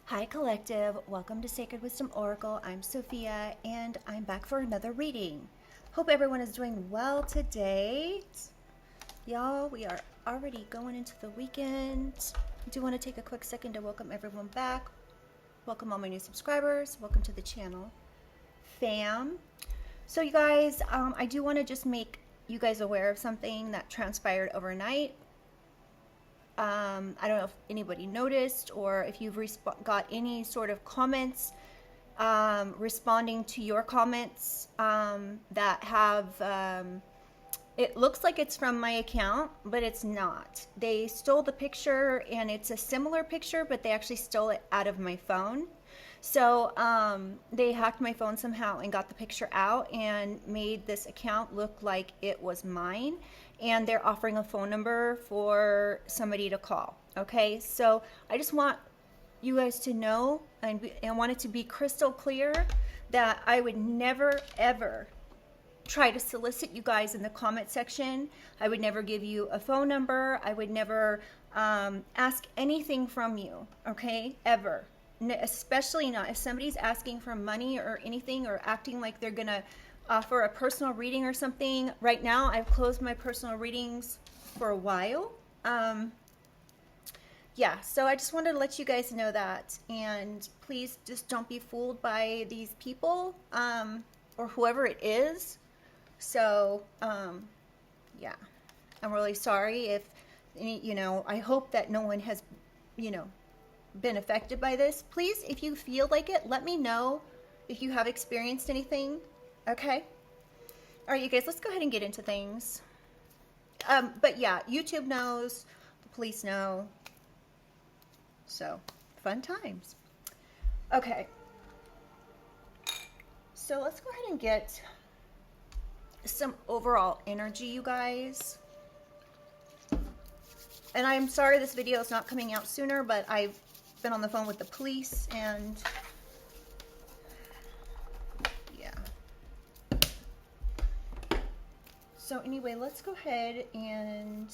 Hi Collective, welcome to Sacred Wisdom Oracle. I'm Sophia and I'm back for another reading. Hope everyone is doing well today. Y'all, we are already going into the weekend. I do want to take a quick second to welcome everyone back. Welcome all my new subscribers. Welcome to the channel, fam. So you guys, I do want to just make you guys aware of something that transpired overnight. I don't know if anybody noticed or if you've got any sort of comments responding to your comments that have, it looks like it's from my account, but it's not. They stole the picture and it's a similar picture, but they actually stole it out of my phone. So they hacked my phone somehow and got the picture out and made this account look like it was mine. And they're offering a phone number for somebody to call. Okay, so I just want you guys to know, and I want it to be crystal clear that I would never ever try to solicit you guys in the comment section. I would never give you a phone number. I would never ask anything from you, okay, ever. Especially not if somebody's asking for money or anything or acting like they're gonna offer a personal reading or something. Right now I've closed my personal readings for a while. Yeah, so I just wanted to let you guys know that, and please just don't be fooled by these people or whoever it is. So yeah, I'm really sorry if any, I hope that no one has been affected by this. Please, if you feel like it, let me know if you have experienced anything. Okay, all right, you guys, let's go ahead and get into things. But yeah, YouTube knows, the police know, so fun times. Okay, so let's go ahead and get some overall energy, you guys. And I'm sorry this video is not coming out sooner, but I've been on the phone with the police and yeah. So anyway, let's go ahead and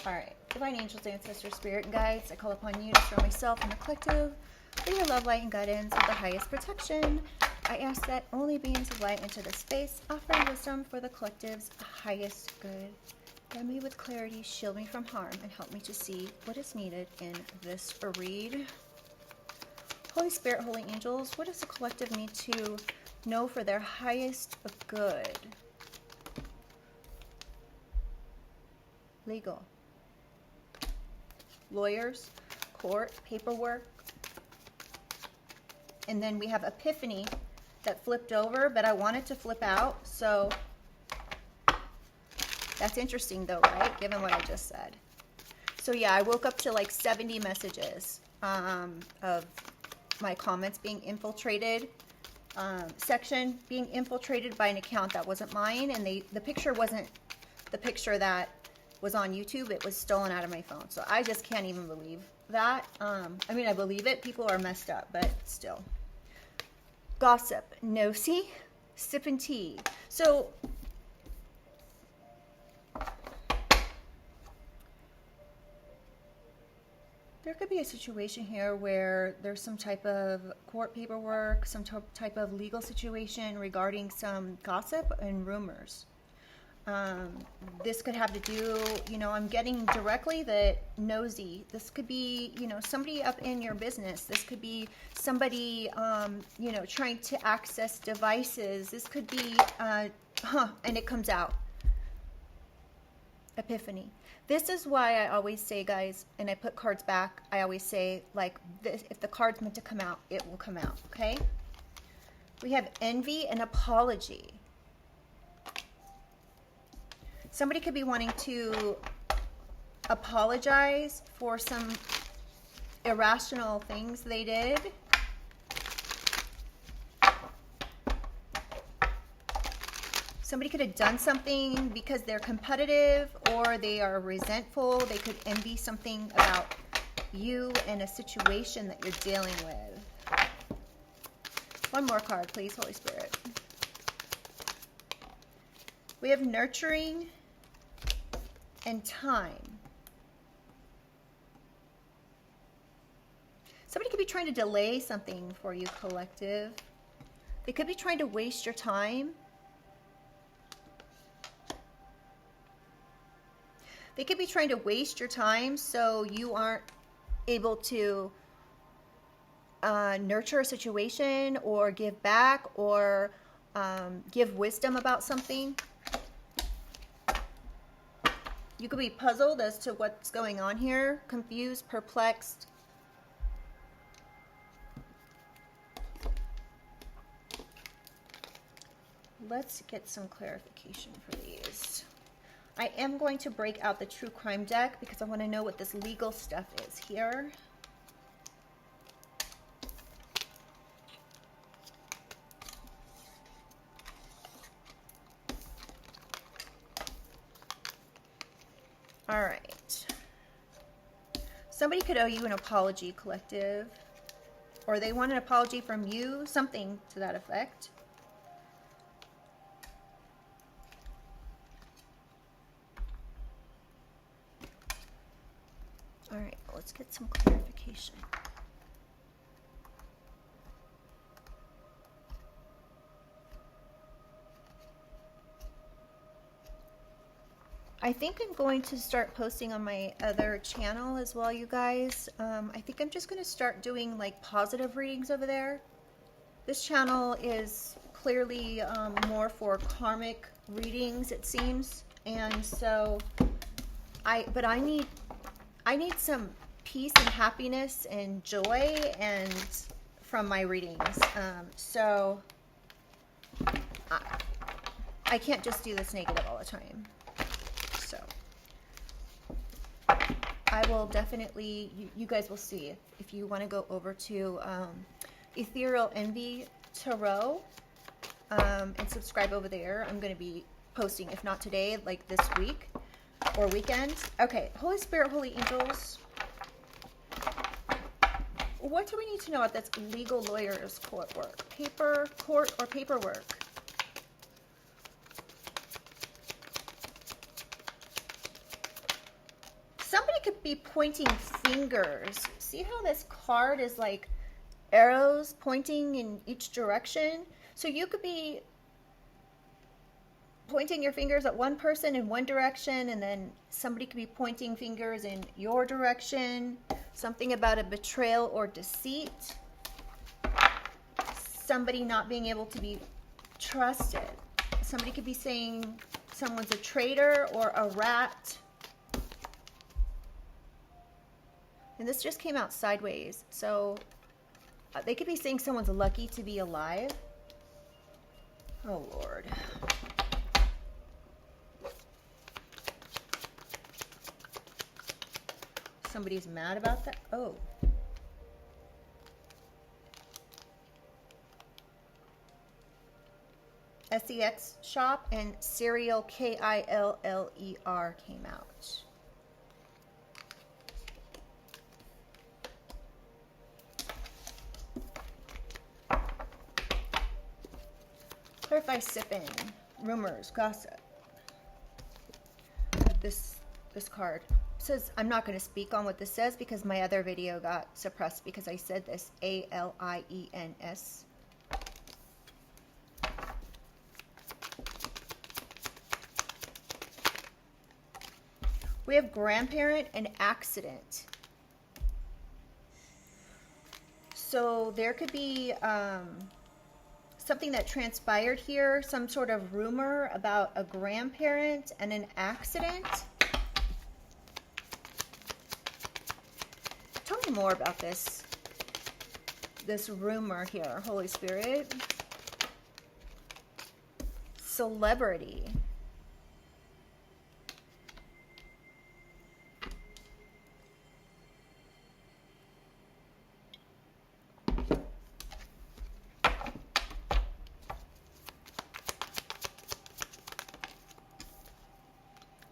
all right, divine angels, ancestors, spirit, and guides, I call upon you to show myself and the collective for your love, light, and guidance of the highest protection. I ask that only beings of light enter this space, offering wisdom for the collective's highest good. Guide me with clarity, shield me from harm, and help me to see what is needed in this read. Holy Spirit, holy angels, what does the collective need to know for their highest good? Legal. Lawyers, court, paperwork. And then we have epiphany that flipped over, but I want it to flip out, so that's interesting though, right? Given what I just said. So yeah, I woke up to like 70 messages of my comments being infiltrated, section being infiltrated by an account that wasn't mine, and the picture wasn't the picture that was on YouTube. It was stolen out of my phone. So I just can't even believe that. I mean, I believe it. People are messed up, but still. Gossip, nosy, sipping tea. So there could be a situation here where there's some type of court paperwork, some type of legal situation regarding some gossip and rumors. This could have to do, I'm getting directly that nosy. This could be, somebody up in your business. This could be somebody, trying to access devices. This could be, and it comes out. Epiphany. This is why I always say, guys, and I put cards back, I always say, like, this, if the card's meant to come out, it will come out, okay? We have envy and apology. Somebody could be wanting to apologize for some irrational things they did. Somebody could have done something because they're competitive or they are resentful. They could envy something about you in a situation that you're dealing with. One more card, please, Holy Spirit. We have nurturing and time. Somebody could be trying to delay something for you, collective. They could be trying to waste your time. They could be trying to waste your time so you aren't able to nurture a situation or give back or give wisdom about something. You could be puzzled as to what's going on here, confused, perplexed. Let's get some clarification for these. I am going to break out the true crime deck because I want to know what this legal stuff is here. All right. Somebody could owe you an apology, collective, or they want an apology from you, something to that effect. All right, let's get some clarification. I think I'm going to start posting on my other channel as well, you guys. I think I'm just going to start doing like positive readings over there. This channel is clearly more for karmic readings, it seems. And so I need some peace and happiness and joy and from my readings. So I can't just do this negative all the time. So I will definitely, you guys will see if you want to go over to Ethereal Envy Tarot and subscribe over there. I'm going to be posting, if not today, like this week or weekend. Okay, Holy Spirit, Holy Angels. What do we need to know about this legal lawyer's court work? Court or paperwork? Somebody could be pointing fingers. See how this card is like arrows pointing in each direction? So you could be pointing your fingers at one person in one direction, and then somebody could be pointing fingers in your direction. Something about a betrayal or deceit. Somebody not being able to be trusted. Somebody could be saying someone's a traitor or a rat. And this just came out sideways. So they could be saying someone's lucky to be alive. Oh, Lord. Somebody's mad about that. Oh. SEX shop and Serial KILLER came out. Clarify sipping, rumors, gossip. This card says, I'm not going to speak on what this says because my other video got suppressed because I said this, ALIENS. We have grandparent and accident. So there could be something that transpired here, some sort of rumor about a grandparent and an accident. Tell me more about this rumor here, Holy Spirit. Celebrity.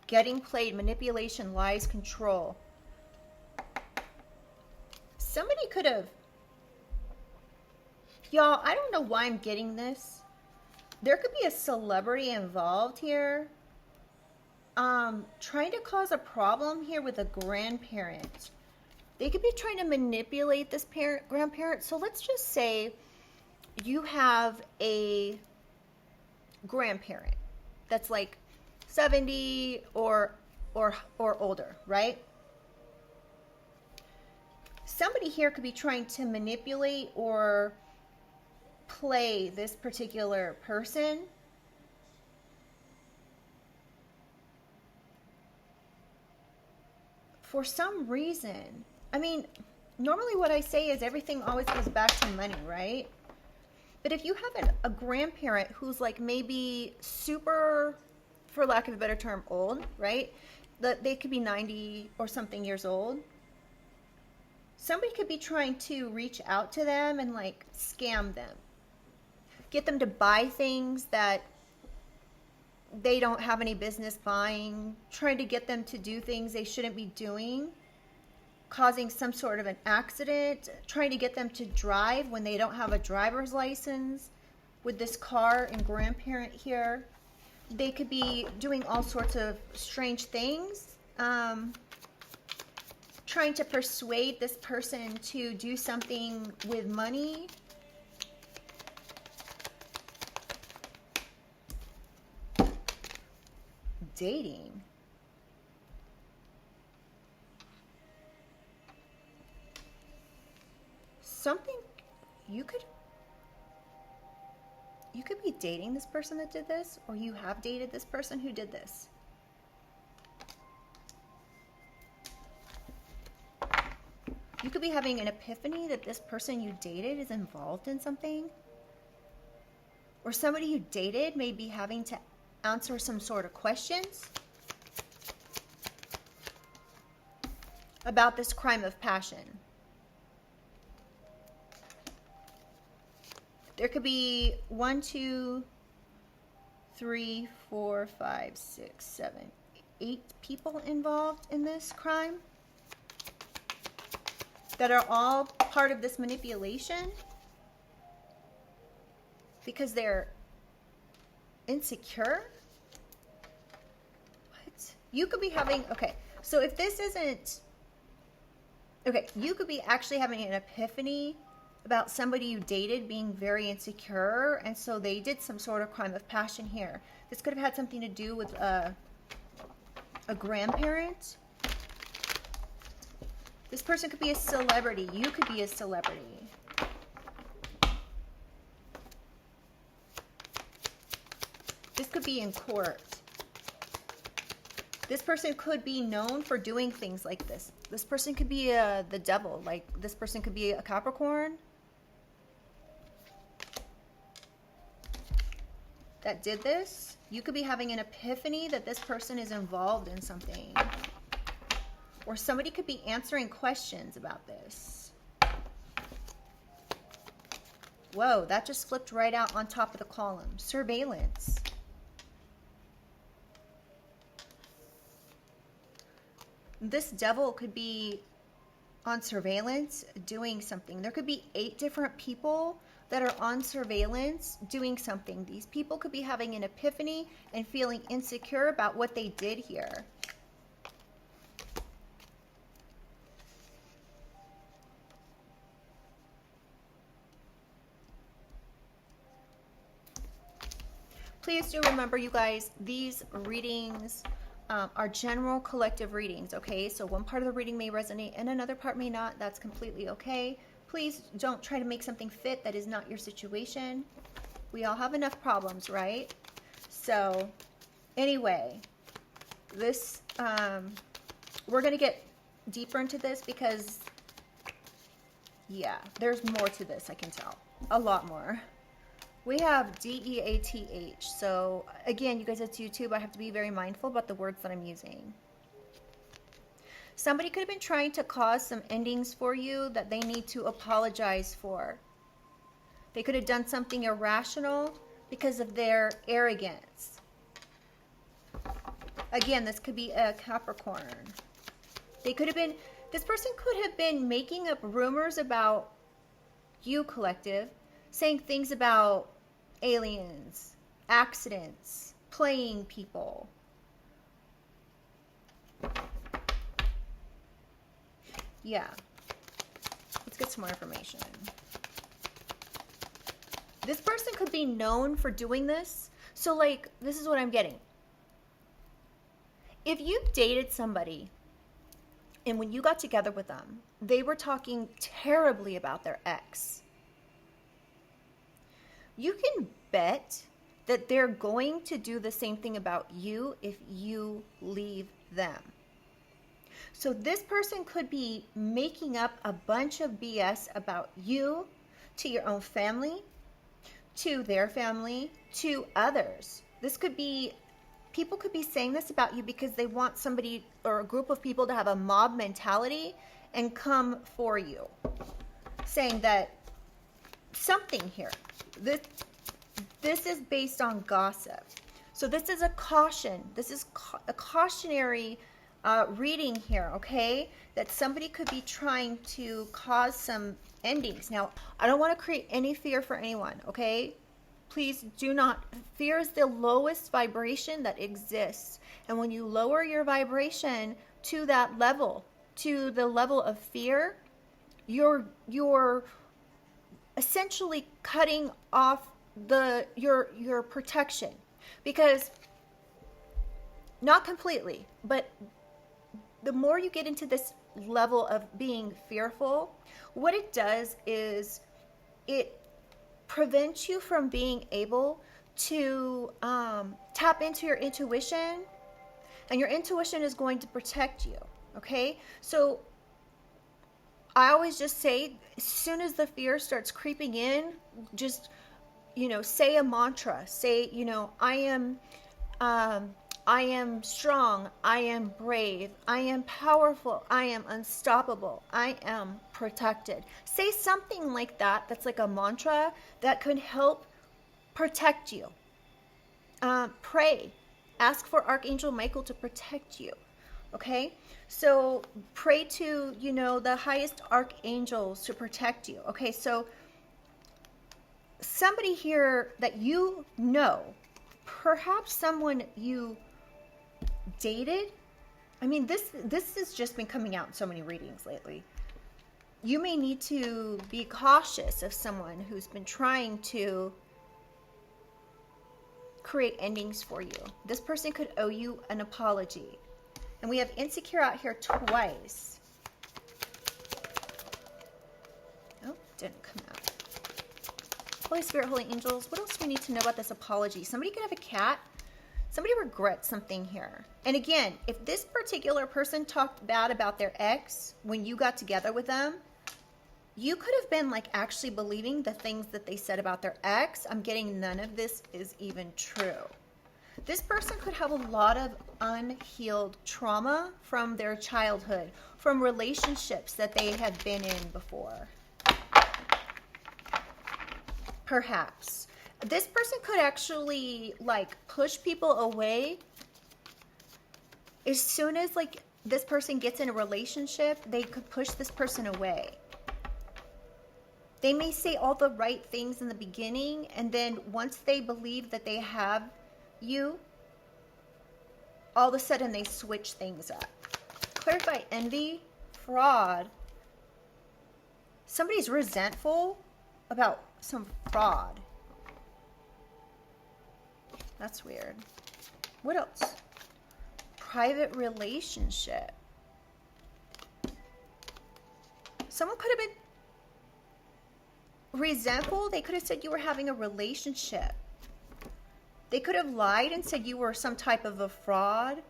Getting played, manipulation, lies, control. Somebody could have, y'all, I don't know why I'm getting this. There could be a celebrity involved here. trying to cause a problem here with a grandparent. They could be trying to manipulate this grandparent. So let's just say you have a grandparent that's like 70 or older, right? Somebody here could be trying to manipulate or play this particular person. For some reason. I mean, normally what I say is everything always goes back to money, right? But if you have a grandparent who's like maybe super, for lack of a better term, old, right? They could be 90 or something years old. Somebody could be trying to reach out to them and like scam them. Get them to buy things that they don't have any business buying. Trying to get them to do things they shouldn't be doing. Causing some sort of an accident, trying to get them to drive when they don't have a driver's license. With this car and grandparent here, they could be doing all sorts of strange things, trying to persuade this person to do something with money. Dating. Something you could be dating this person that did this, or you have dated this person who did this. You could be having an epiphany that this person you dated is involved in something, or somebody you dated may be having to answer some sort of questions about this crime of passion. There could be 1, 2, 3, 4, 5, 6, 7, 8 people involved in this crime that are all part of this manipulation because they're insecure. What? You could be having, okay, so if this isn't, okay, you could be actually having an epiphany about somebody you dated being very insecure, and so they did some sort of crime of passion here. This could have had something to do with a grandparent. This person could be a celebrity. You could be a celebrity. This could be in court. This person could be known for doing things like this. This person could be the devil. Like, this person could be a Capricorn that did this. You could be having an epiphany that this person is involved in something. Or somebody could be answering questions about this. Whoa, that just flipped right out on top of the column. Surveillance. This devil could be on surveillance doing something. There could be 8 different people that are on surveillance doing something. These people could be having an epiphany and feeling insecure about what they did here. Please do remember, you guys, these readings are general collective readings, okay? So one part of the reading may resonate and another part may not. That's completely okay. Please don't try to make something fit that is not your situation. We all have enough problems, right? So anyway, this, we're going to get deeper into this because, yeah, there's more to this, I can tell. A lot more. We have DEATH. So again, you guys, it's YouTube. I have to be very mindful about the words that I'm using. Somebody could have been trying to cause some endings for you that they need to apologize for. They could have done something irrational because of their arrogance. Again, this could be a Capricorn. They could have been, this person could have been making up rumors about you, collective, saying things about aliens, accidents, playing people. Yeah. Let's get some more information. This person could be known for doing this. So, like, this is what I'm getting. If you dated somebody and when you got together with them, they were talking terribly about their ex, you can bet that they're going to do the same thing about you if you leave them. So this person could be making up a bunch of BS about you to your own family, to their family, to others. This could be, people could be saying this about you because they want somebody or a group of people to have a mob mentality and come for you, saying that something here. This is based on gossip. So this is a caution. This is a cautionary reading here, okay? That somebody could be trying to cause some endings. Now, I don't want to create any fear for anyone, okay? Please do not. Fear is the lowest vibration that exists. And when you lower your vibration to that level, to the level of fear, you're essentially cutting off your protection. Because, not completely, but the more you get into this level of being fearful, what it does is it prevents you from being able to tap into your intuition, and your intuition is going to protect you, okay? So I always just say, as soon as the fear starts creeping in, just, say a mantra. Say, I am strong, I am brave, I am powerful, I am unstoppable, I am protected. Say something like that, that's like a mantra that could help protect you. Pray. Ask for Archangel Michael to protect you. Okay? So pray to, the highest archangels to protect you. Okay, so somebody here that perhaps someone you dated. I mean, this has just been coming out in so many readings lately. You may need to be cautious of someone who's been trying to create endings for you. This person could owe you an apology. And we have insecure out here twice. Oh, didn't come out. Holy Spirit, Holy Angels, what else do we need to know about this apology? Somebody could have a cat. Somebody regrets something here. And again, if this particular person talked bad about their ex when you got together with them, you could have been like actually believing the things that they said about their ex. I'm getting none of this is even true. This person could have a lot of unhealed trauma from their childhood, from relationships that they had been in before. Perhaps. This person could actually like push people away. As soon as like this person gets in a relationship, they could push this person away. They may say all the right things in the beginning, and then once they believe that they have you, all of a sudden they switch things up. Clarify envy, fraud. Somebody's resentful about some fraud. That's weird. What else? Private relationship. Someone could have been resentful. They could have said you were having a relationship. They could have lied and said you were some type of a fraud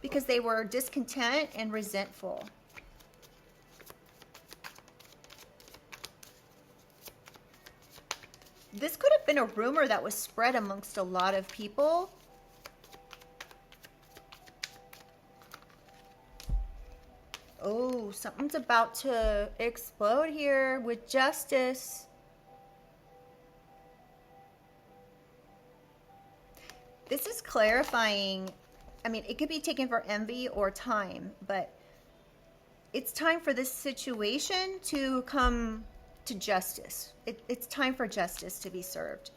because they were discontent and resentful. This could have been a rumor that was spread amongst a lot of people. Oh, something's about to explode here with justice. This is clarifying. I mean, it could be taken for envy or time, but it's time for this situation to come to justice. It's time for justice to be served.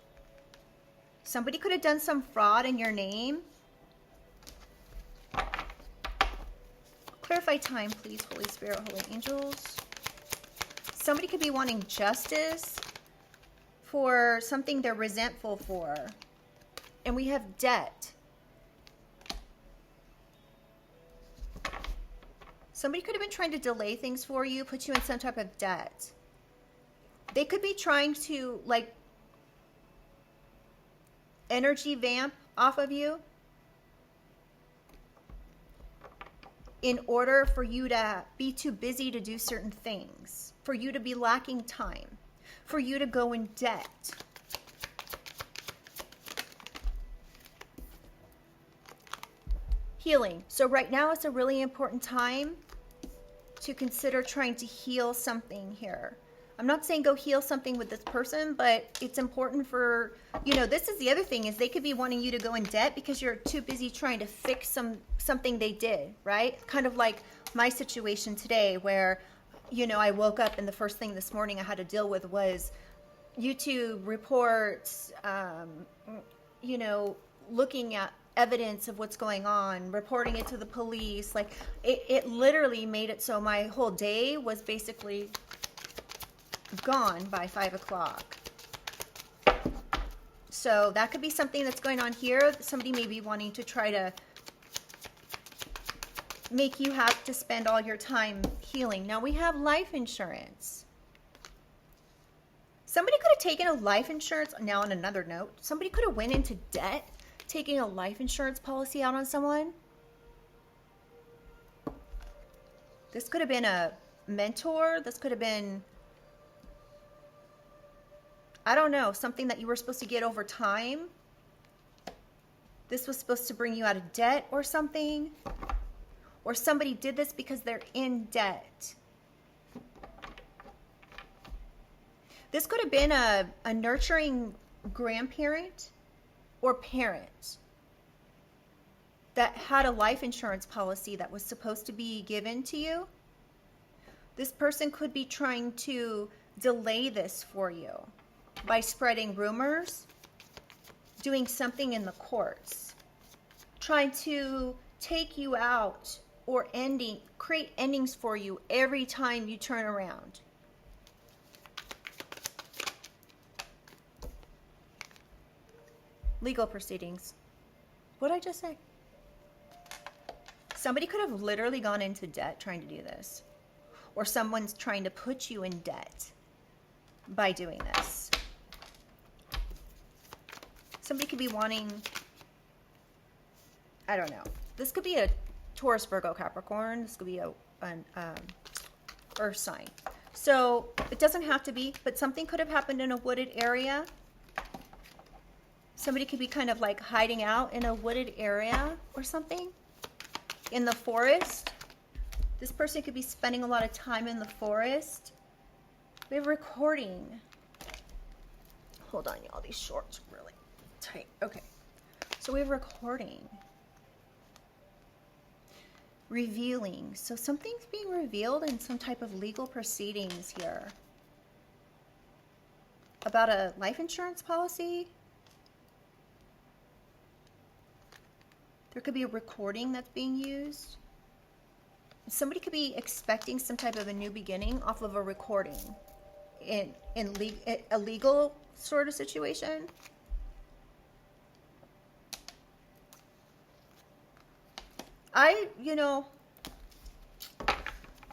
Somebody could have done some fraud in your name. Clarify time, please, Holy Spirit, Holy Angels. Somebody could be wanting justice for something they're resentful for. And we have debt. Somebody could have been trying to delay things for you, put you in some type of debt. They could be trying to, like, energy vamp off of you in order for you to be too busy to do certain things, for you to be lacking time, for you to go in debt. Healing. So right now it's a really important time to consider trying to heal something here. I'm not saying go heal something with this person, but it's important for, you know, this is the other thing, is they could be wanting you to go in debt because you're too busy trying to fix something they did, right? Kind of like my situation today where, you know, I woke up and the first thing this morning I had to deal with was YouTube reports, you know, looking at evidence of what's going on, reporting it to the police. Like it literally made it so my whole day was basically gone by 5 o'clock. So that could be something that's going on here. Somebody may be wanting to try to make you have to spend all your time healing. Now we have life insurance. Somebody could have taken a life insurance. Now on another note, somebody could have went into debt taking a life insurance policy out on someone. This could have been a mentor. This could have been, I don't know, something that you were supposed to get over time. This was supposed to bring you out of debt or something. Or somebody did this because they're in debt. This could have been a nurturing grandparent or parent that had a life insurance policy that was supposed to be given to you. This person could be trying to delay this for you by spreading rumors, doing something in the courts, trying to take you out or create endings for you every time you turn around. Legal proceedings. What did I just say? Somebody could have literally gone into debt trying to do this. Or someone's trying to put you in debt by doing this. Somebody could be wanting, I don't know. This could be a Taurus, Virgo, Capricorn. This could be an earth sign. So it doesn't have to be, but something could have happened in a wooded area. Somebody could be kind of like hiding out in a wooded area or something. In the forest. This person could be spending a lot of time in the forest. We have recording. Hold on, y'all. These shorts are really tight. Okay. So we have recording. Revealing. So something's being revealed in some type of legal proceedings here. About a life insurance policy. There could be a recording that's being used. Somebody could be expecting some type of a new beginning off of a recording in a legal sort of situation.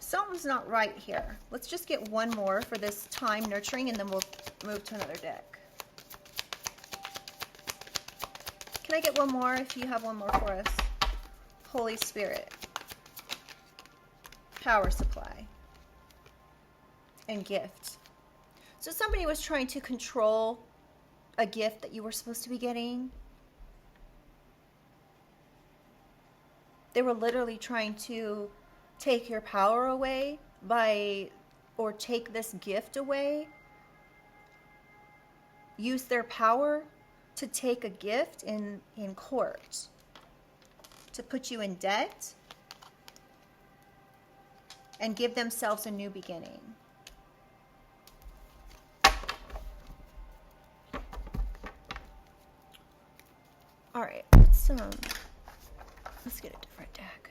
Something's not right here. Let's just get one more for this time nurturing and then we'll move to another deck. Can I get one more if you have one more for us? Holy Spirit. Power supply. And gift. So somebody was trying to control a gift that you were supposed to be getting. They were literally trying to take your power away or take this gift away. Use their power to take a gift in court, to put you in debt, and give themselves a new beginning. All right, let's get a different deck.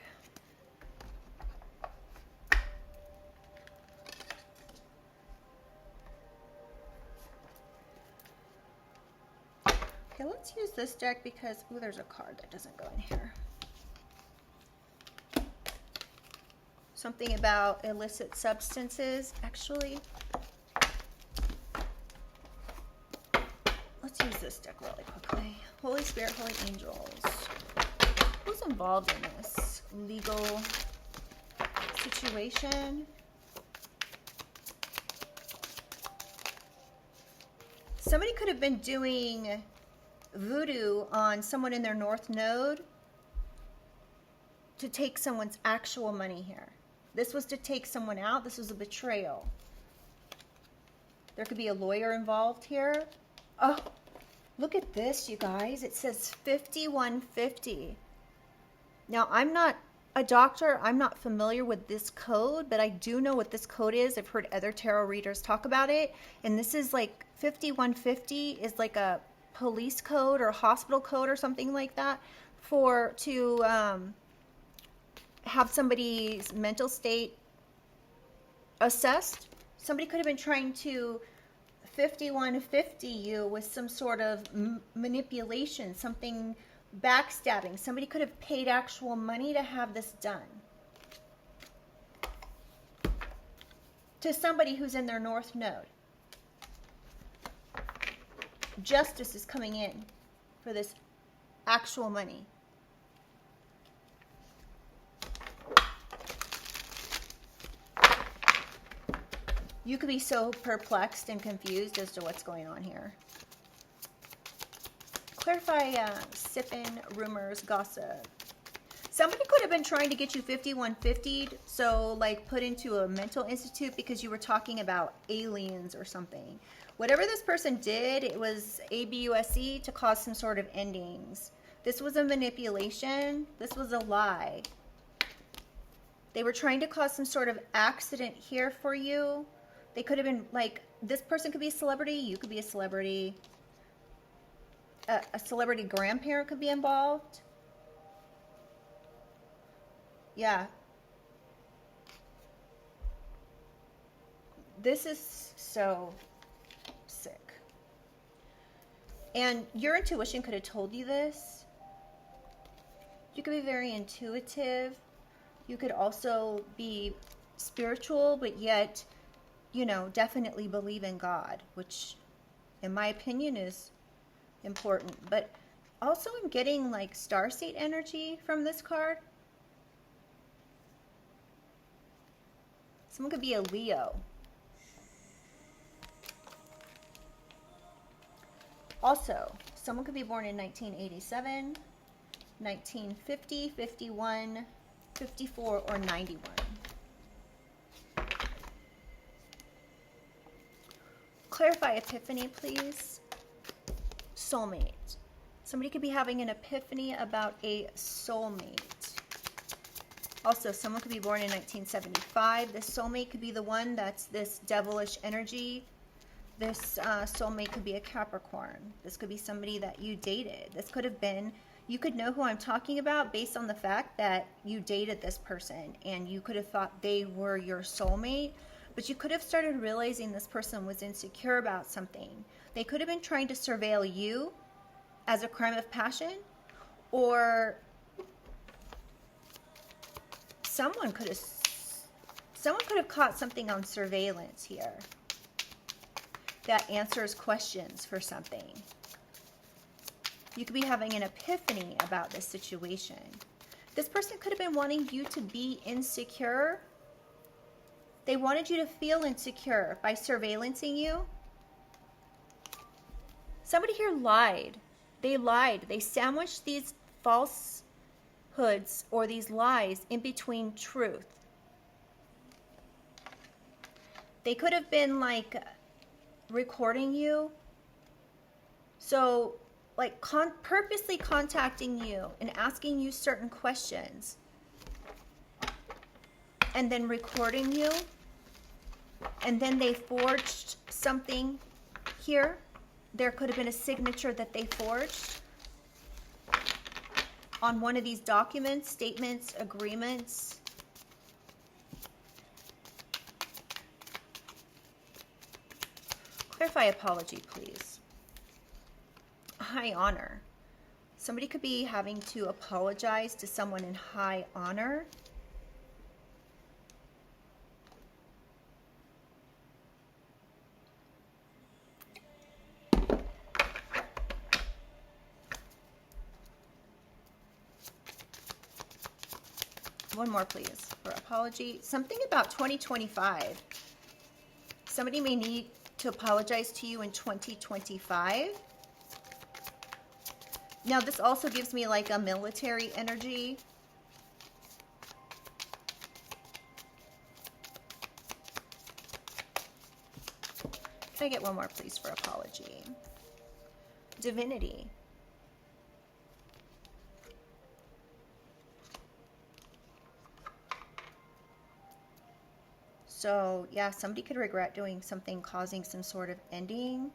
Okay, let's use this deck because, oh, there's a card that doesn't go in here. Something about illicit substances, actually. Let's use this deck really quickly. Holy Spirit, Holy Angels. Who's involved in this legal situation? Somebody could have been doing voodoo on someone in their north node to take someone's actual money here. This was to take someone out. This was a betrayal. There could be a lawyer involved here. Oh, look at this, you guys. It says 5150. Now, I'm not a doctor. I'm not familiar with this code, but I do know what this code is. I've heard other tarot readers talk about it. And this is like 5150 is like a police code or hospital code or something like that to have somebody's mental state assessed. Somebody could have been trying to 5150 you with some sort of manipulation, something backstabbing. Somebody could have paid actual money to have this done to somebody who's in their north node. Justice is coming in for this actual money. You could be so perplexed and confused as to what's going on here. Clarify sipping, rumors, gossip. Somebody could have been trying to get you 5150'd, so like put into a mental institute because you were talking about aliens or something. Whatever this person did, it was ABUSE to cause some sort of endings. This was a manipulation. This was a lie. They were trying to cause some sort of accident here for you. They could have been like, this person could be a celebrity. You could be a celebrity. A celebrity grandparent could be involved. Yeah. This is so sick. And your intuition could have told you this. You could be very intuitive. You could also be spiritual, but yet, you know, definitely believe in God, which in my opinion is important. But also I'm getting like starseed energy from this card. Someone could be a Leo. Also, someone could be born in 1987, 1950, 51, 54, or 91. Clarify epiphany, please. Soulmate. Somebody could be having an epiphany about a soulmate. Also, someone could be born in 1975. This soulmate could be the one that's this devilish energy. This soulmate could be a Capricorn. This could be somebody that you dated. This could have been, you could know who I'm talking about based on the fact that you dated this person and you could have thought they were your soulmate, but you could have started realizing this person was insecure about something. They could have been trying to surveil you as a crime of passion, or someone could have caught something on surveillance here that answers questions for something. You could be having an epiphany about this situation. This person could have been wanting you to be insecure. They wanted you to feel insecure by surveillancing you. Somebody here lied. They lied. They sandwiched these falsehoods or these lies in between truth. They could have been like recording you. So like purposely contacting you and asking you certain questions and then recording you. And then they forged something here. There could have been a signature that they forged on one of these documents, statements, agreements. Clarify apology, please. high honor. Somebody could be having to apologize to someone in high honor. One more, please, for apology. Something about 2025. Somebody may need to apologize to you in 2025. Now, this also gives me like a military energy. Can I get one more, please, for apology? Divinity. So, yeah, somebody could regret doing something causing some sort of ending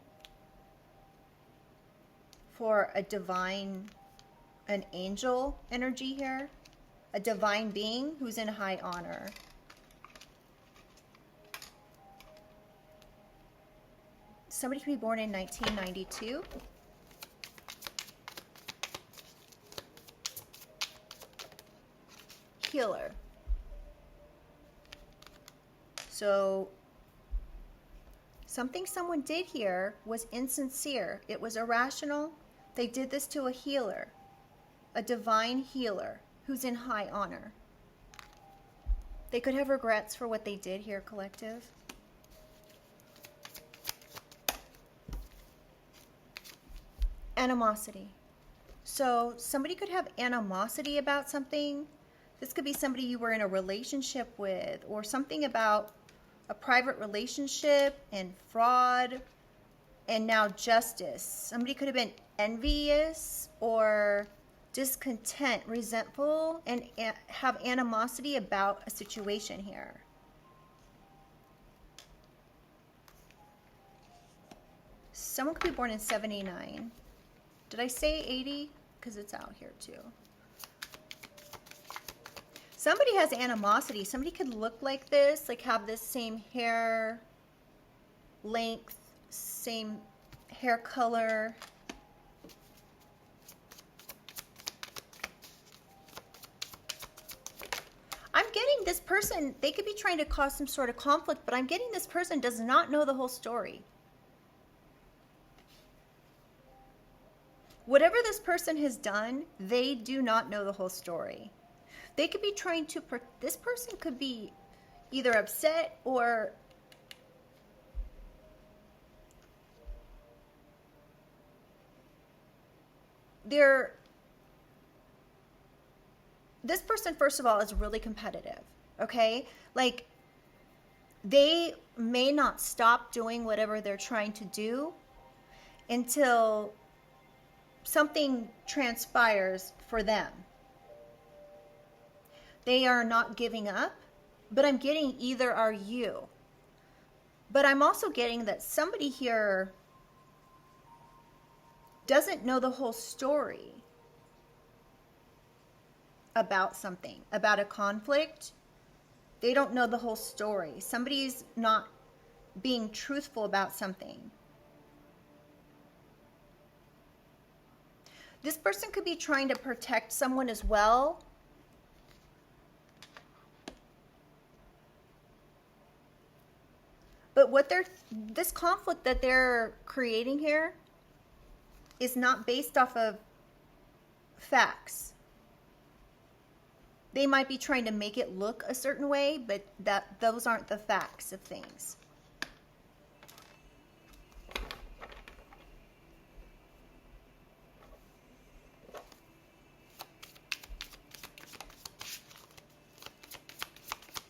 for a divine, an angel energy here, a divine being who's in high honor. Somebody could be born in 1992. Healer. So something someone did here was insincere. It was irrational. They did this to a healer, a divine healer who's in high honor. They could have regrets for what they did here, collective. Animosity. So somebody could have animosity about something. This could be somebody you were in a relationship with, or something about a private relationship and fraud and now justice. Somebody could have been envious or discontent, resentful, and have animosity about a situation here. Someone could be born in 79. Did I say 80? Because it's out here too. Somebody has animosity. Somebody could look like this, like have this same hair length, same hair color. I'm getting this person, they could be trying to cause some sort of conflict, but I'm getting this person does not know the whole story. Whatever this person has done, they do not know the whole story. They could be trying to, this person could be either upset or this person, first of all, is really competitive, okay? Like, they may not stop doing whatever they're trying to do until something transpires for them. They are not giving up, but I'm getting either are you. But I'm also getting that somebody here doesn't know the whole story about something, about a conflict. They don't know the whole story. Somebody's not being truthful about something. This person could be trying to protect someone as well. But this conflict that they're creating here is not based off of facts. They might be trying to make it look a certain way, but those aren't the facts of things.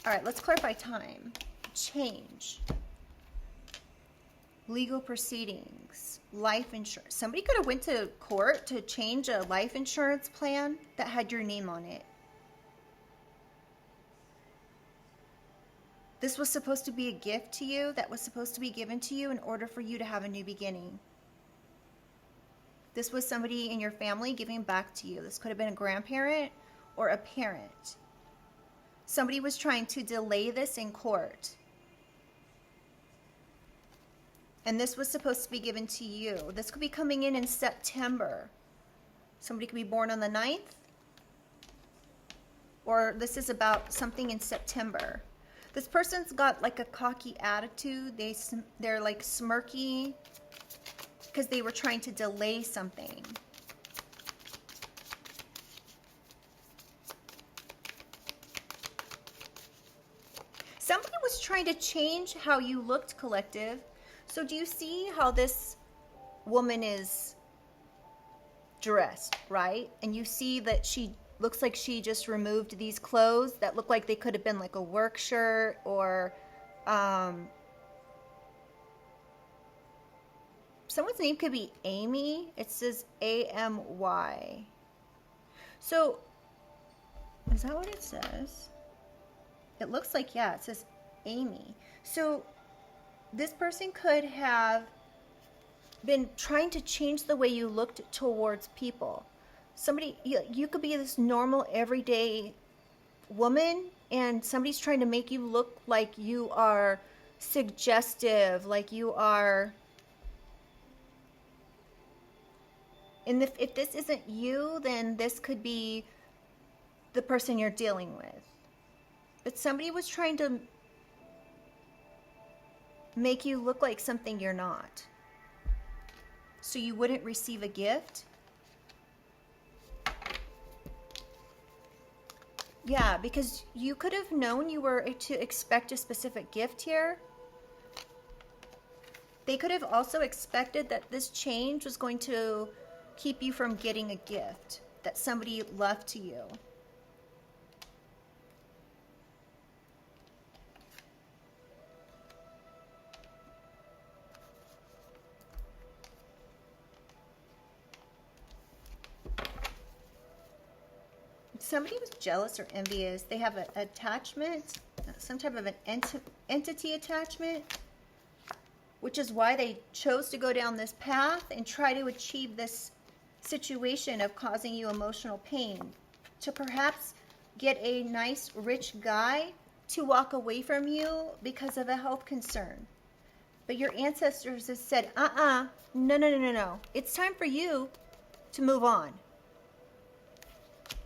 All right, let's clarify time. Change. Legal proceedings. Life insurance. Somebody could have went to court to change a life insurance plan that had your name on it. This was supposed to be a gift to you that was supposed to be given to you in order for you to have a new beginning. This was somebody in your family giving back to you. This could have been a grandparent or a parent. Somebody was trying to delay this in court. And this was supposed to be given to you. This could be coming in September. Somebody could be born on the 9th. Or this is about something in September. This person's got like a cocky attitude. They're like smirky because they were trying to delay something. Somebody was trying to change how you looked, collective. So do you see how this woman is dressed, right? And you see that she looks like she just removed these clothes that look like they could have been like a work shirt or someone's name could be Amy. It says A-M-Y. So is that what it says? It looks like, yeah, it says Amy. So this person could have been trying to change the way you looked towards people. Somebody, you could be this normal, everyday woman, and somebody's trying to make you look like you are suggestive, like you are. And if this isn't you, then this could be the person you're dealing with. But somebody was trying to make you look like something you're not, so you wouldn't receive a gift. Yeah, because you could have known you were to expect a specific gift here. They could have also expected that this change was going to keep you from getting a gift that somebody left to you. Somebody was jealous or envious. They have an attachment, some type of an entity attachment, which is why they chose to go down this path and try to achieve this situation of causing you emotional pain, to perhaps get a nice, rich guy to walk away from you because of a health concern. But your ancestors have said, no. It's time for you to move on.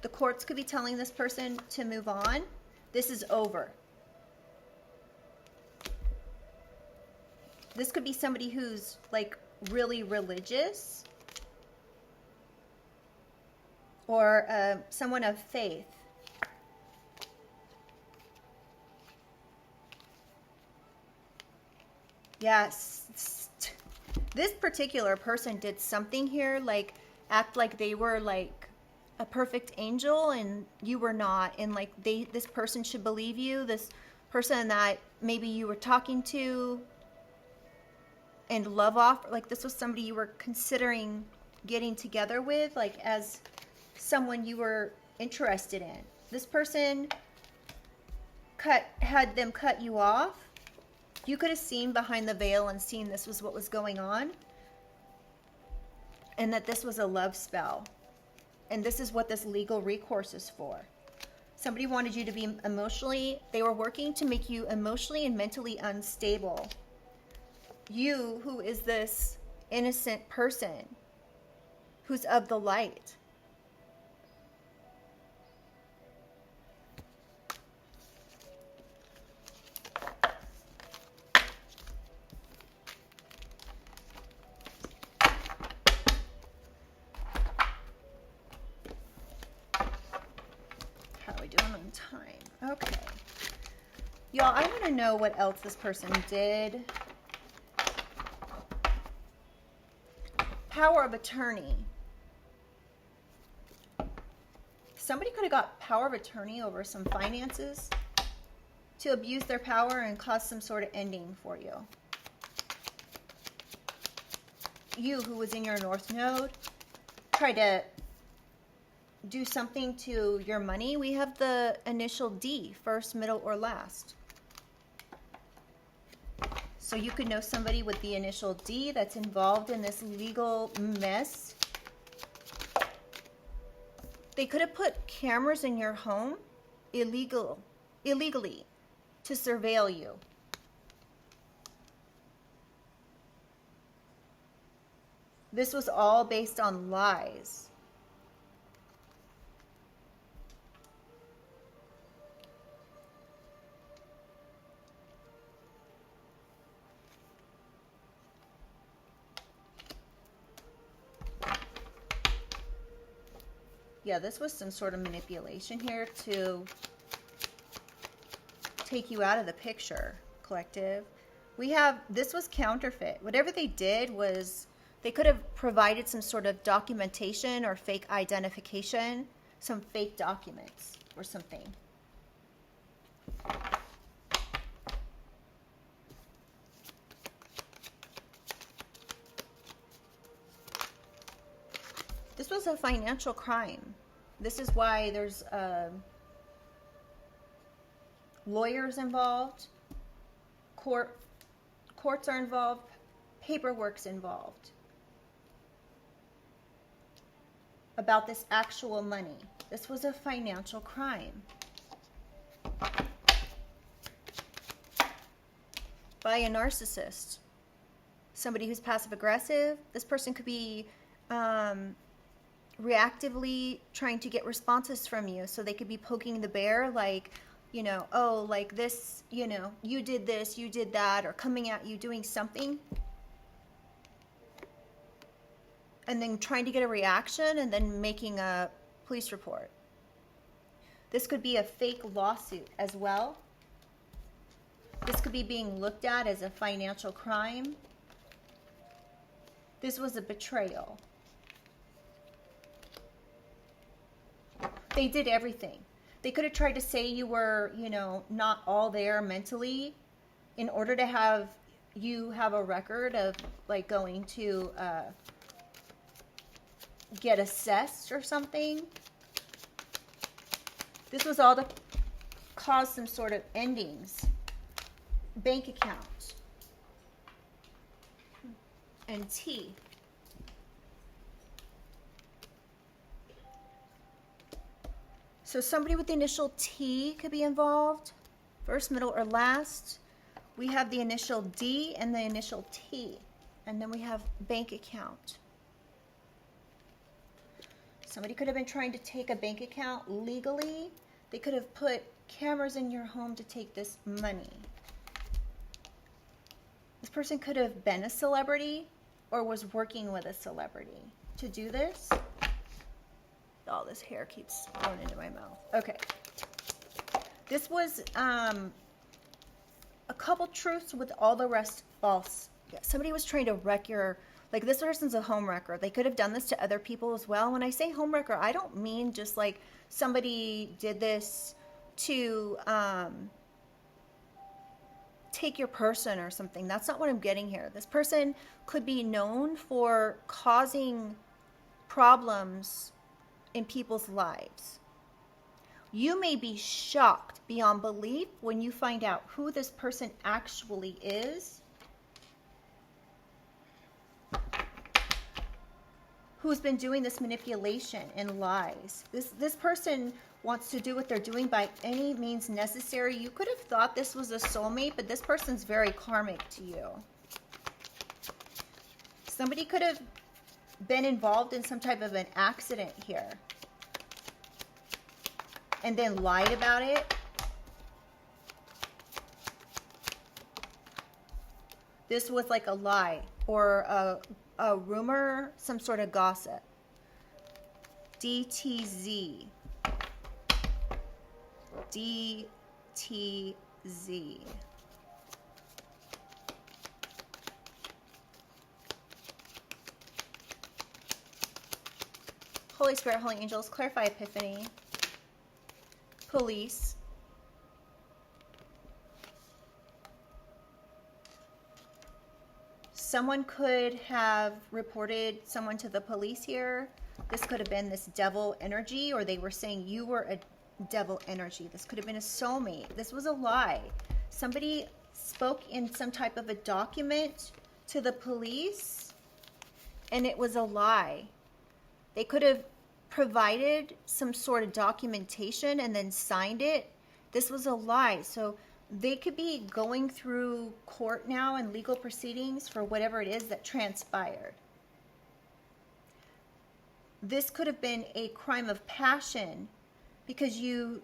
The courts could be telling this person to move on. This is over. This could be somebody who's like really religious, or someone of faith. Yes, this particular person did something here, like act like they were like a perfect angel and you were not, and like this person should believe you, this person that maybe you were talking to and love off, like this was somebody you were considering getting together with, like as someone you were interested in. This person had them cut you off. You could have seen behind the veil and seen this was what was going on, and that this was a love spell. And this is what this legal recourse is for. Somebody wanted you to be they were working to make you emotionally and mentally unstable. You, who is this innocent person, who's of the light. Time. Okay. Y'all, I want to know what else this person did. Power of attorney. Somebody could have got power of attorney over some finances to abuse their power and cause some sort of ending for you. You, who was in your North Node, tried to do something to your money. We have the initial D, first, middle, or last. So you could know somebody with the initial D that's involved in this legal mess. They could have put cameras in your home illegally to surveil you. This was all based on lies. Yeah, this was some sort of manipulation here to take you out of the picture, collective. We have, this was counterfeit. Whatever they did was, they could have provided some sort of documentation or fake identification, some fake documents or something. This was a financial crime. This is why there's lawyers involved, courts are involved, paperwork's involved about this actual money. This was a financial crime by a narcissist, somebody who's passive aggressive. This person could be reactively trying to get responses from you. So they could be poking the bear, like, you know, oh, like this, you know, you did this, you did that, or coming at you doing something. And then trying to get a reaction and then making a police report. This could be a fake lawsuit as well. This could be being looked at as a financial crime. This was a betrayal. They did everything. They could have tried to say you were, you know, not all there mentally in order to have you have a record of like going to get assessed or something. This was all to cause some sort of endings. Bank account. And T. So somebody with the initial T could be involved. First, middle, or last. We have the initial D and the initial T. And then we have bank account. Somebody could have been trying to take a bank account legally. They could have put cameras in your home to take this money. This person could have been a celebrity or was working with a celebrity to do this. All this hair keeps going into my mouth. Okay. This was a couple truths with all the rest false. Yeah, somebody was trying to wreck your, like this person's a home wrecker. They could have done this to other people as well. When I say home wrecker, I don't mean just like somebody did this to take your person or something. That's not what I'm getting here. This person could be known for causing problems in people's lives. You may be shocked beyond belief when you find out who this person actually is, who's been doing this manipulation and lies. This person wants to do what they're doing by any means necessary. You could have thought this was a soulmate, but this person's very karmic to you. Somebody could have been involved in some type of an accident here and then lied about it. This was like a lie or a rumor, some sort of gossip. DTZ. DTZ. Holy Spirit, Holy Angels, clarify epiphany. Police. Someone could have reported someone to the police here. This could have been this devil energy, or they were saying you were a devil energy. This could have been a soulmate. This was a lie. Somebody spoke in some type of a document to the police, and it was a lie. They could have provided some sort of documentation and then signed it. This was a lie. So they could be going through court now and legal proceedings for whatever it is that transpired. this could have been a crime of passion because you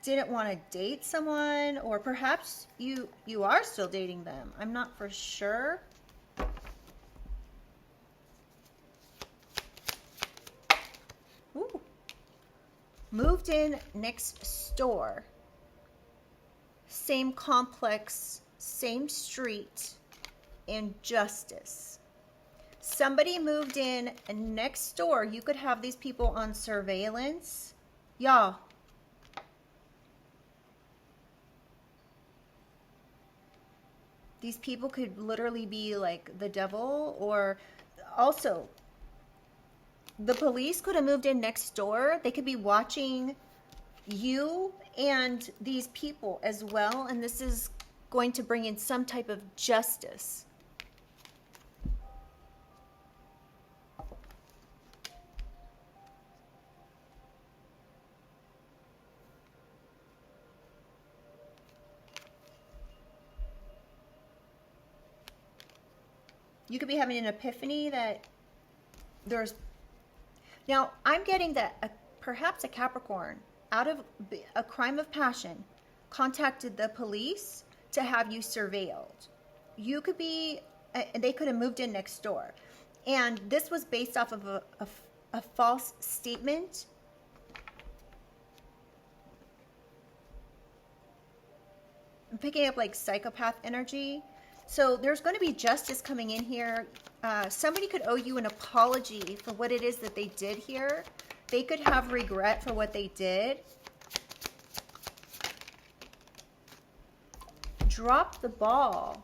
didn't want to date someone, or perhaps you are still dating them. I'm not for sure. Ooh. Moved in next door. Same complex, same street, injustice. Somebody moved in next door. You could have these people on surveillance. Y'all. These people could literally be like the devil, or also the police could have moved in next door. They could be watching you and these people as well, and this is going to bring in some type of justice. You could be having an epiphany that there's... Now, I'm getting that perhaps a Capricorn, out of a crime of passion, contacted the police to have you surveilled. You could be... They could have moved in next door. And this was based off of a false statement. I'm picking up like psychopath energy. So there's going to be justice coming in here. Somebody could owe you an apology for what it is that they did here. They could have regret for what they did. Drop the ball.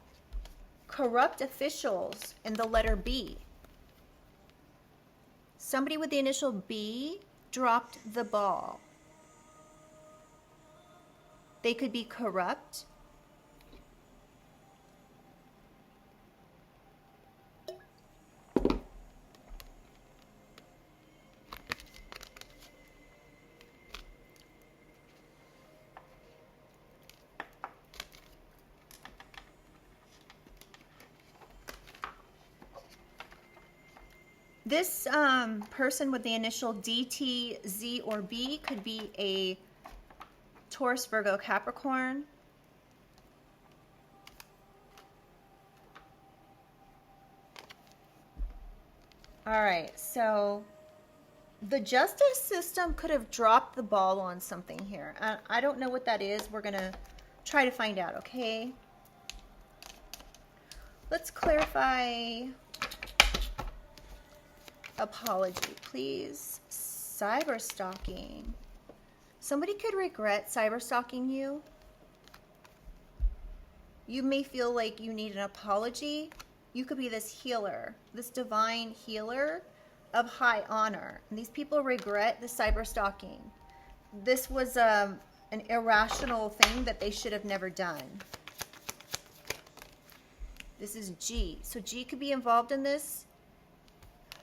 Corrupt officials in the letter B. Somebody with the initial B dropped the ball. They could be corrupt. This person with the initial D, T, Z, or B could be a Taurus, Virgo, Capricorn. All right, so the justice system could have dropped the ball on something here. I don't know what that is. We're going to try to find out, okay? Let's clarify... Apology, please. Cyberstalking. Somebody could regret cyberstalking you. You may feel like you need an apology. You could be this healer, this divine healer of high honor. And these people regret the cyberstalking. This was an irrational thing that they should have never done. This is G. So G could be involved in this.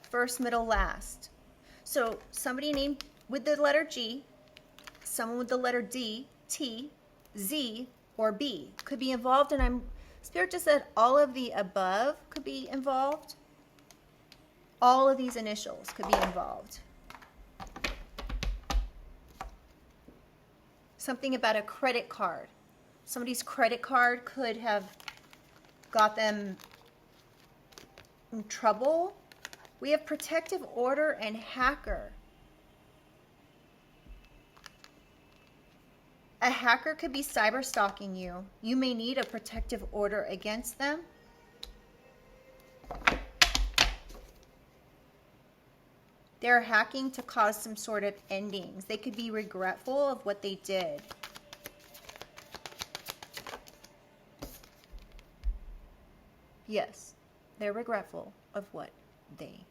First, middle, last. So somebody named with the letter G, someone with the letter D, T, Z, or B could be involved. And Spirit just said all of the above could be involved. All of these initials could be involved. Something about a credit card. Somebody's credit card could have got them in trouble. We have protective order and hacker. A hacker could be cyber stalking you. You may need a protective order against them. They're hacking to cause some sort of endings. They could be regretful of what they did. Yes, they're regretful of what they did.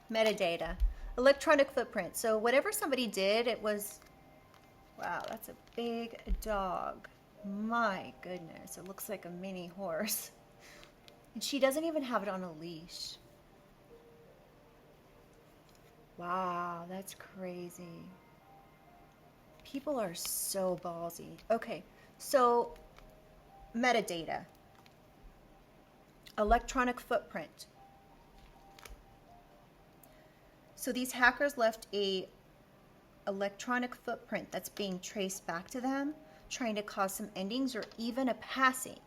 Metadata, electronic footprint. So whatever somebody did, it was, wow, that's a big dog. My goodness, it looks like a mini horse. And she doesn't even have it on a leash. Wow, that's crazy. People are so ballsy. Okay, so metadata, electronic footprint. So these hackers left a electronic footprint that's being traced back to them, trying to cause some endings or even a passing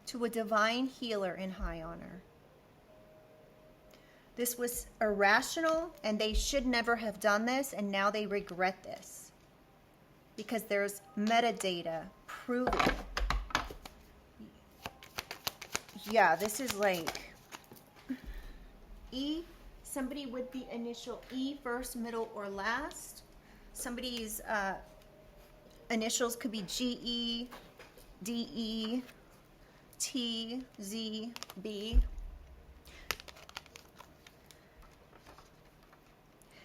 to a divine healer in high honor. This was irrational, and they should never have done this, and now they regret this because there's metadata proving. Yeah, this is like E, somebody with the initial E, first, middle, or last. Somebody's initials could be GE, DE, T, Z, B.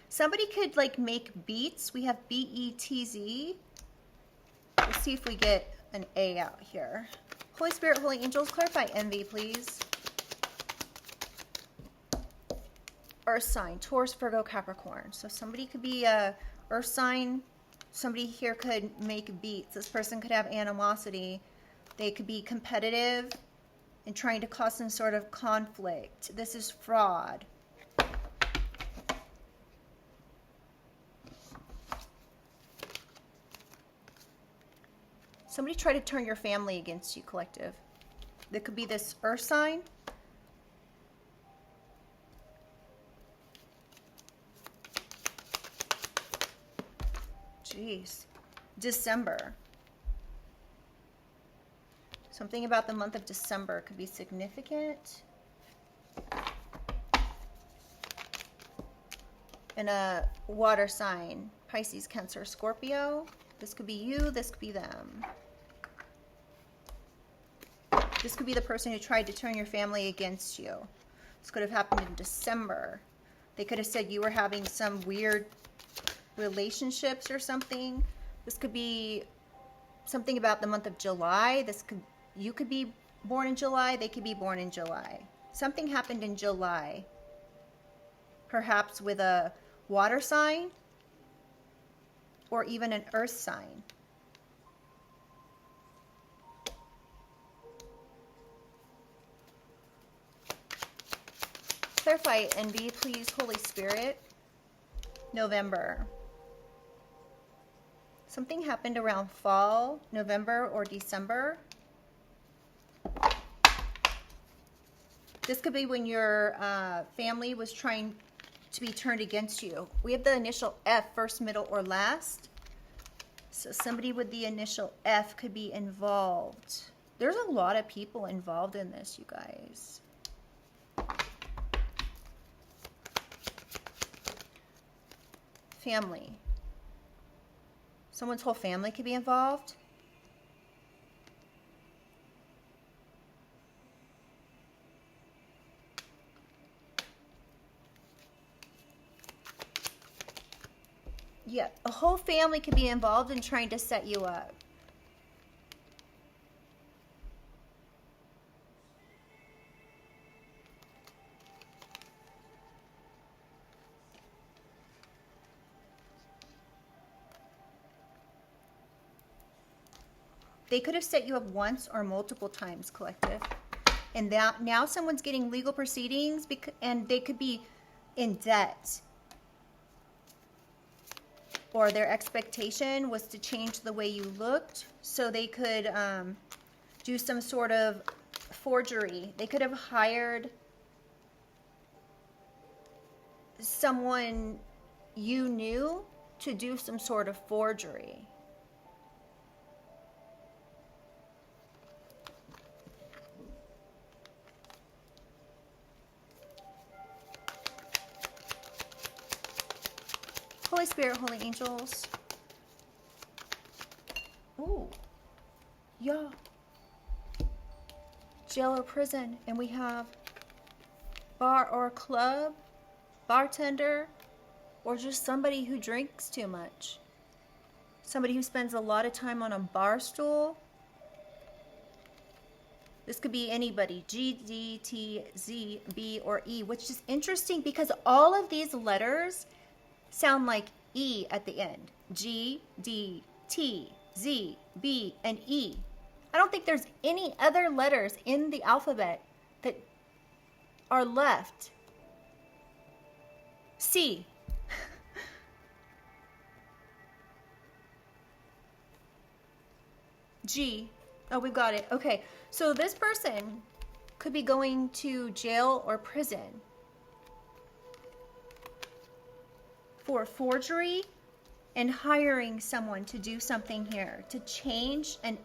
Somebody could like make beats. We have BETZ. Let's see if we get an A out here. Holy Spirit, Holy Angels, clarify envy, please. Earth sign, Taurus, Virgo, Capricorn. So somebody could be a Earth sign. Somebody here could make beats. This person could have animosity. They could be competitive and trying to cause some sort of conflict. This is fraud. Somebody try to turn your family against you, collective. There could be this Earth sign. Jeez. December. Something about the month of December could be significant. And a water sign. Pisces, Cancer, Scorpio. This could be you. This could be them. This could be the person who tried to turn your family against you. This could have happened in December. They could have said you were having some weird relationships or something. This could be something about the month of July. You could be born in July. They could be born in July. Something happened in July. Perhaps with a water sign or even an earth sign. Clarify envy, please, Holy Spirit. November. Something happened around fall, November, or December. This could be when your family was trying to be turned against you. We have the initial F, first, middle, or last. So somebody with the initial F could be involved. There's a lot of people involved in this, you guys. Family. Someone's whole family could be involved. Yeah, a whole family could be involved in trying to set you up. They could have set you up once or multiple times, collective. And that now someone's getting legal proceedings and they could be in debt. Or their expectation was to change the way you looked so they could do some sort of forgery. They could have hired someone you knew to do some sort of forgery. Holy Spirit, Holy Angels. Ooh. Yeah. Jail or prison. And we have bar or club, bartender, or just somebody who drinks too much. Somebody who spends a lot of time on a bar stool. This could be anybody, G, D, T, Z, B, or E, which is interesting because all of these letters sound like E at the end. G, D, T, Z, B, and E. I don't think there's any other letters in the alphabet that are left. C. G. Oh, we've got it. Okay, so this person could be going to jail or prison for forgery and hiring someone to do something here, to change and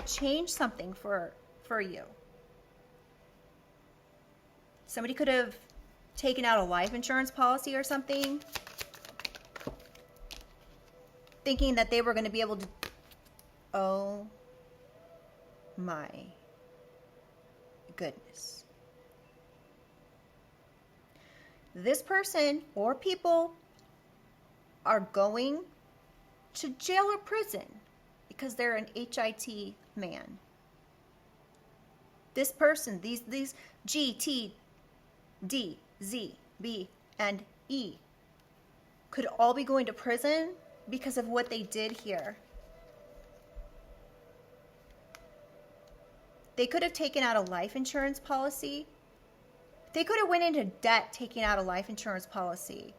change something for you. Somebody could have taken out a life insurance policy or something, thinking that they were going to be able to. Oh my goodness. This person or people are going to jail or prison because they're an HIT man. This person, these G, T, D, Z, B, and E could all be going to prison because of what they did here. They could have taken out a life insurance policy. They could have went into debt taking out a life insurance policy,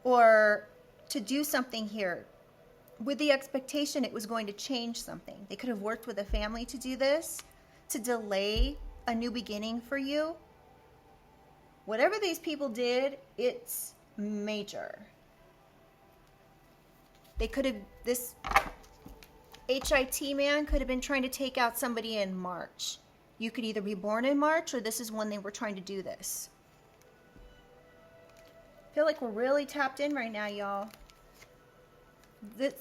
or to do something here with the expectation it was going to change something. They could have worked with a family to do this, to delay a new beginning for you. Whatever these people did, it's major. They could have, this HIT man could have been trying to take out somebody in March. You could either be born in March, or this is when they were trying to do this. I feel like we're really tapped in right now, y'all.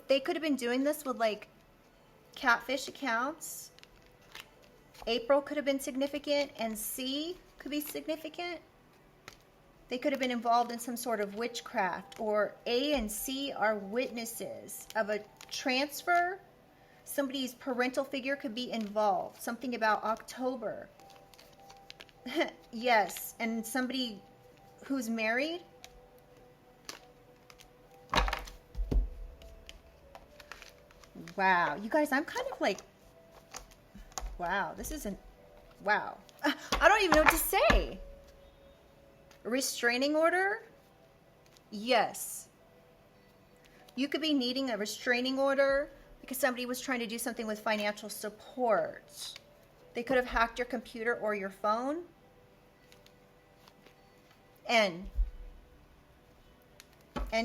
They could have been doing this with like catfish accounts. April could have been significant, and C could be significant. They could have been involved in some sort of witchcraft, or A and C are witnesses of a transfer. Somebody's parental figure could be involved. Something about October. Yes, and somebody who's married. Wow, you guys, I'm kind of like, wow, this isn't, wow. I don't even know what to say. A restraining order? Yes. You could be needing a restraining order because somebody was trying to do something with financial support. They could have hacked your computer or your phone. N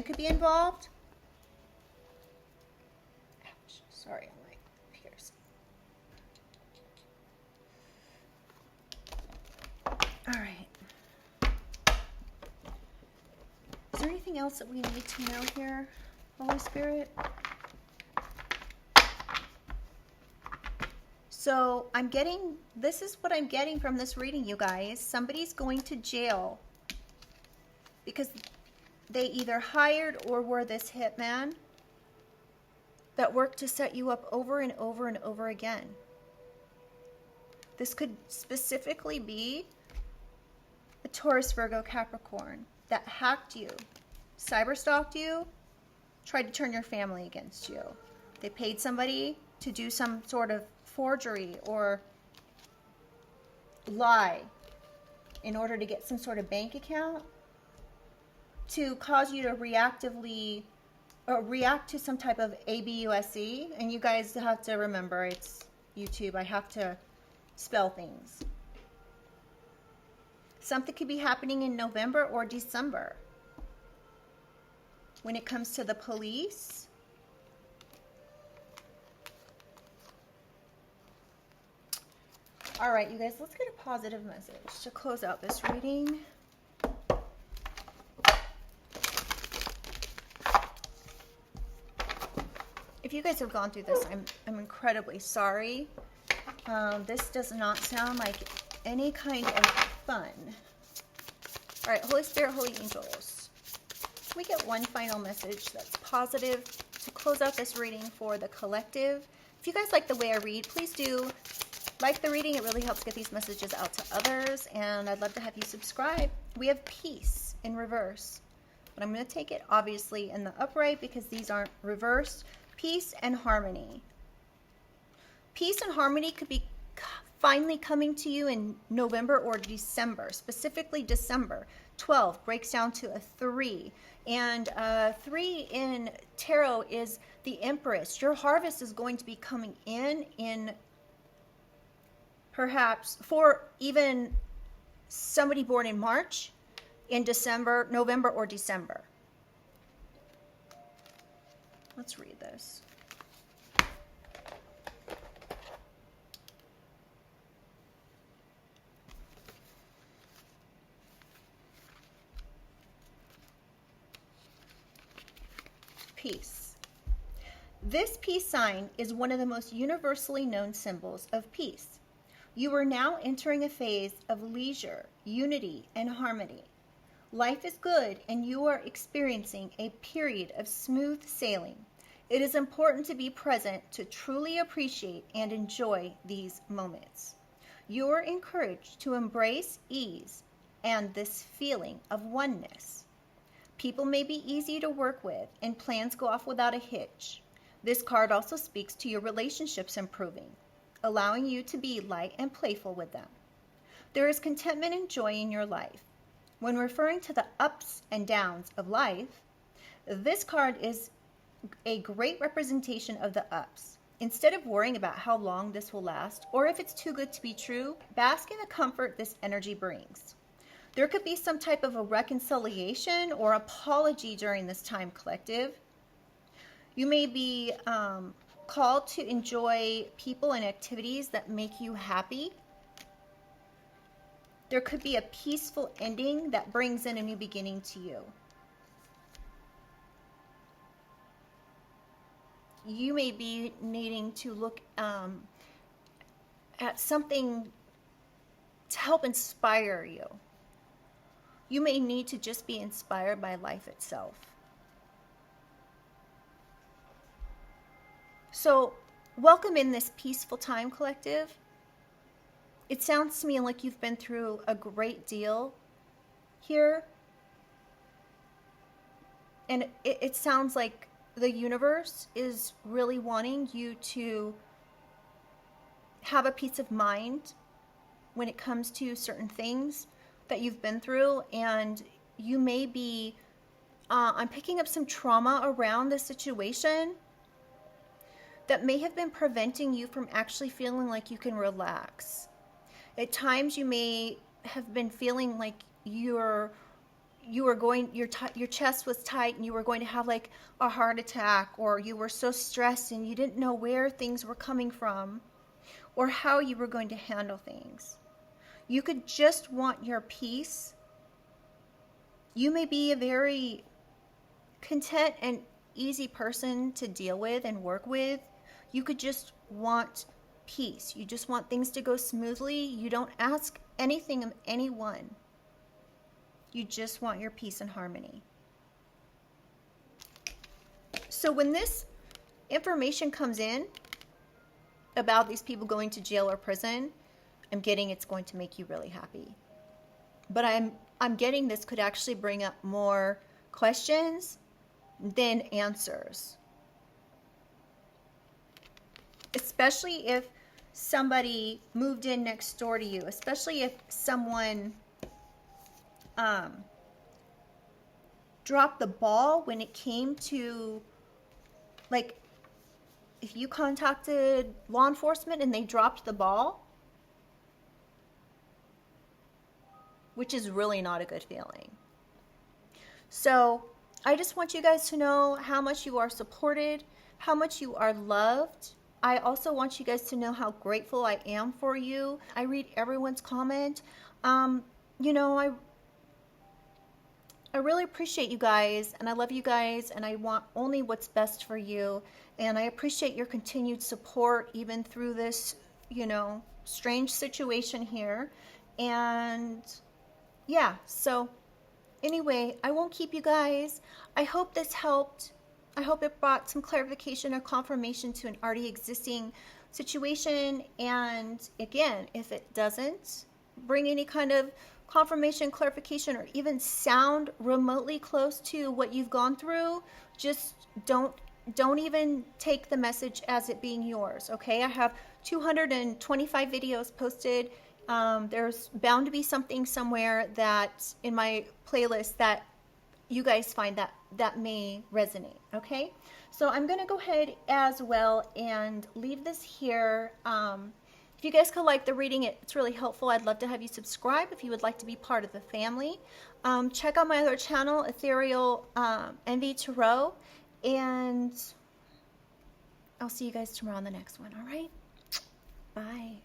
could be involved. Ouch, sorry, I'm like piercing. All right. Is there anything else that we need to know here, Holy Spirit? So this is what I'm getting from this reading, you guys. Somebody's going to jail because they either hired or were this hitman that worked to set you up over and over and over again. This could specifically be a Taurus, Virgo, Capricorn that hacked you, cyberstalked you, tried to turn your family against you. They paid somebody to do some sort of forgery or lie in order to get some sort of bank account to cause you to react to some type of ABUSE. And you guys have to remember, it's YouTube. I have to spell things. Something could be happening in November or December. When it comes to the police, all right, you guys, let's get a positive message to close out this reading. If you guys have gone through this, I'm incredibly sorry. This does not sound like any kind of fun. All right, Holy Spirit, Holy Angels, can we get one final message that's positive to close out this reading for the collective? If you guys like the way I read, please do like the reading. It really helps get these messages out to others, and I'd love to have you subscribe. We have peace in reverse. but I'm going to take it obviously in the upright because these aren't reversed. Peace and harmony. Peace and harmony could be finally coming to you in November or December, specifically December. 12 breaks down to a 3. And 3 in tarot is the Empress. Your harvest is going to be coming in perhaps for even somebody born in March, in December, November, or December. Let's read this. Peace. This peace sign is one of the most universally known symbols of peace. You are now entering a phase of leisure, unity, and harmony. Life is good and you are experiencing a period of smooth sailing. It is important to be present to truly appreciate and enjoy these moments. You are encouraged to embrace ease and this feeling of oneness. People may be easy to work with and plans go off without a hitch. This card also speaks to your relationships improving, allowing you to be light and playful with them. There is contentment and joy in your life. When referring to the ups and downs of life, this card is a great representation of the ups. Instead of worrying about how long this will last or if it's too good to be true, bask in the comfort this energy brings. There could be some type of a reconciliation or apology during this time, collective. You may be called to enjoy people and activities that make you happy. There could be a peaceful ending that brings in a new beginning to you. You may be needing to look at something to help inspire you. You may need to just be inspired by life itself. So, welcome in this peaceful time, collective. It sounds to me like you've been through a great deal here. And it sounds like the universe is really wanting you to have a peace of mind when it comes to certain things that you've been through. And you may be, I'm picking up some trauma around the situation that may have been preventing you from actually feeling like you can relax. At times you may have been feeling like your chest was tight and you were going to have like a heart attack, or you were so stressed and you didn't know where things were coming from or how you were going to handle things. You could just want your peace. You may be a very content and easy person to deal with and work with. You could just want peace. You just want things to go smoothly. You don't ask anything of anyone. You just want your peace and harmony. So when this information comes in about these people going to jail or prison, I'm getting it's going to make you really happy. But I'm getting this could actually bring up more questions than answers. Especially if somebody moved in next door to you, especially if someone dropped the ball when it came to, like, if you contacted law enforcement and they dropped the ball, which is really not a good feeling. So I just want you guys to know how much you are supported, how much you are loved. I also want you guys to know how grateful I am for you. I read everyone's comment. I really appreciate you guys, and I love you guys, and I want only what's best for you. And I appreciate your continued support even through this, strange situation here. And yeah, so anyway, I won't keep you guys. I hope this helped. I hope it brought some clarification or confirmation to an already existing situation. And again, if it doesn't bring any kind of confirmation, clarification, or even sound remotely close to what you've gone through, just don't even take the message as it being yours. Okay, I have 225 videos posted. There's bound to be something somewhere that in my playlist that you guys find that may resonate. Okay, so I'm gonna go ahead as well and leave this here. If you guys could like the reading, it's really helpful. I'd love to have you subscribe if you would like to be part of the family. Check out my other channel, Ethereal Envy Tarot, and I'll see you guys tomorrow on the next one. All right, bye.